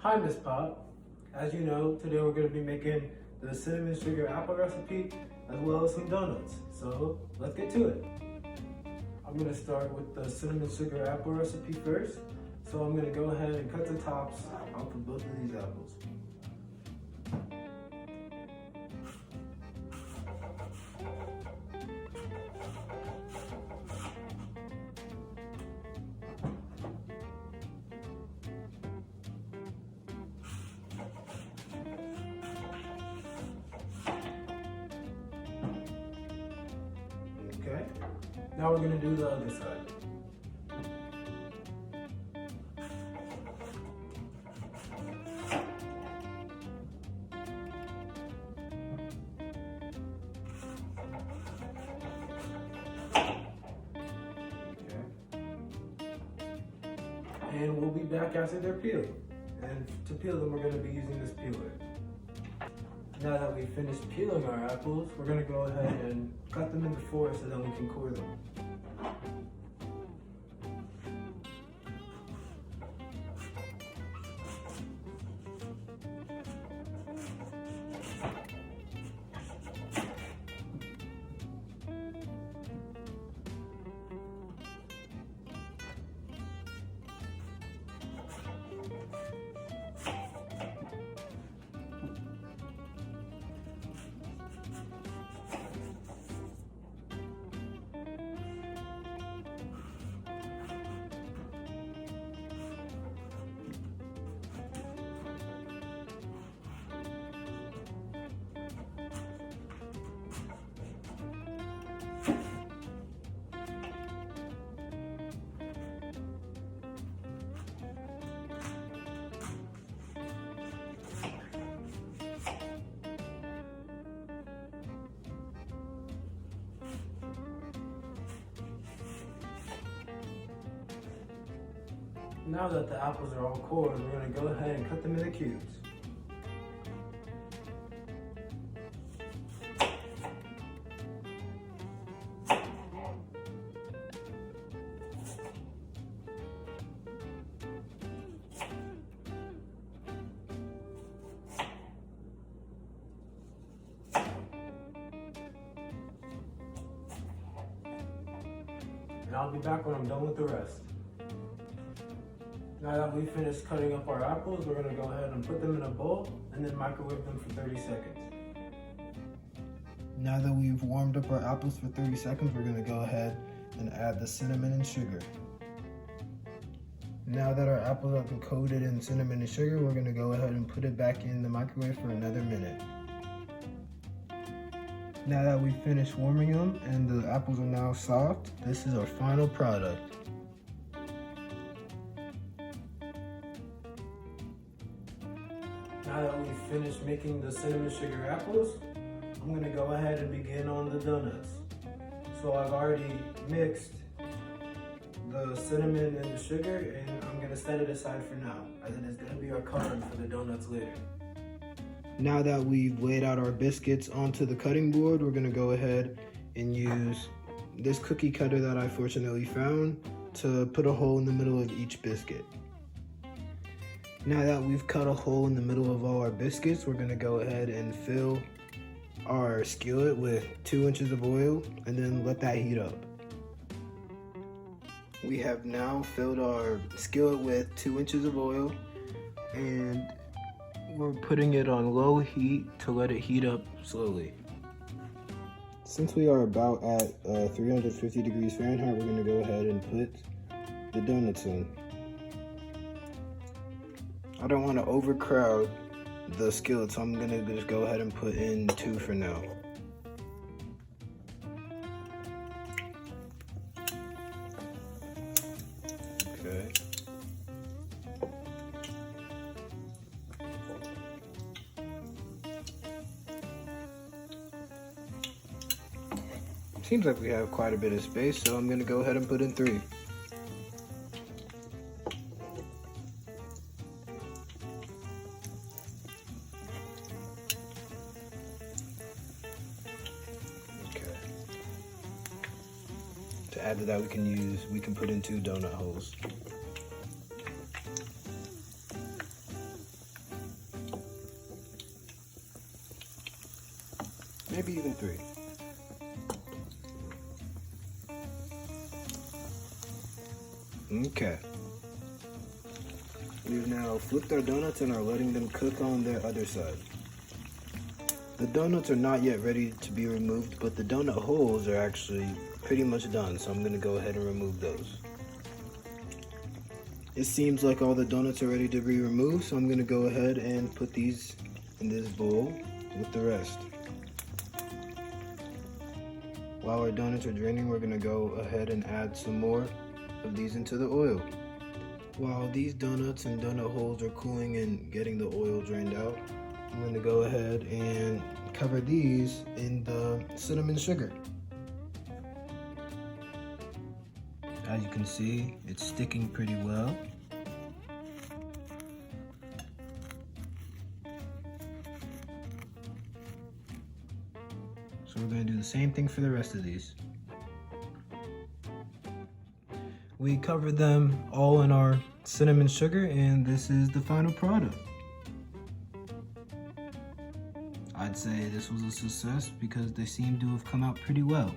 Hi, Miss Pop. As you know, today we're going to be making the cinnamon sugar apple recipe as well as some donuts. So let's get to it. I'm going to start with the cinnamon sugar apple recipe first. So I'm going to go ahead and cut the tops off of both of these apples. Okay, now we're going to do the other side. And we'll be back after they're peeled. And to peel them, we're going to be using this peeler. Now that we've finished peeling our apples, we're going to go ahead and cut them into four so that we can core them. Now that the apples are all cored, we're going to go ahead and cut them into cubes. And I'll be back when I'm done with the rest. Now that we've finished cutting up our apples, we're going to go ahead and put them in a bowl and then microwave them for 30 seconds. Now that we've warmed up our apples for 30 seconds, we're going to go ahead and add the cinnamon and sugar. Now that our apples have been coated in cinnamon and sugar, we're going to go ahead and put it back in the microwave for another minute. Now that we've finished warming them and the apples are now soft, this is our final product. Now that we've finished making the cinnamon sugar apples, I'm going to go ahead and begin on the donuts. So I've already mixed the cinnamon and the sugar, and I'm going to set it aside for now, as it is going to be our covering for the donuts later. Now that we've laid out our biscuits onto the cutting board, we're going to go ahead and use this cookie cutter that I fortunately found to put a hole in the middle of each biscuit. Now that we've cut a hole in the middle of all our biscuits, we're going to go ahead and fill our skillet with 2 inches of oil and then let that heat up. We have now filled our skillet with 2 inches of oil, and we're putting it on low heat to let it heat up slowly. Since we are about at 350 degrees Fahrenheit, we're going to go ahead and put the donuts in. I don't want to overcrowd the skillet, so I'm going to just go ahead and put in 2 for now. Okay. Seems like we have quite a bit of space, so I'm going to go ahead and put in 3. To add to that, we can put in 2 donut holes. maybe even 3. Okay. We've now flipped our donuts and are letting them cook on their other side. The donuts are not yet ready to be removed, but the donut holes are actually pretty much done, so I'm gonna go ahead and remove those. It seems like all the donuts are ready to be removed, so I'm gonna go ahead and put these in this bowl with the rest. While our donuts are draining, we're gonna go ahead and add some more of these into the oil. While these donuts and donut holes are cooling and getting the oil drained out, I'm going to go ahead and cover these in the cinnamon sugar. As you can see, it's sticking pretty well. So we're going to do the same thing for the rest of these. We covered them all in our cinnamon sugar, and this is the final product. I'd say this was a success because they seem to have come out pretty well.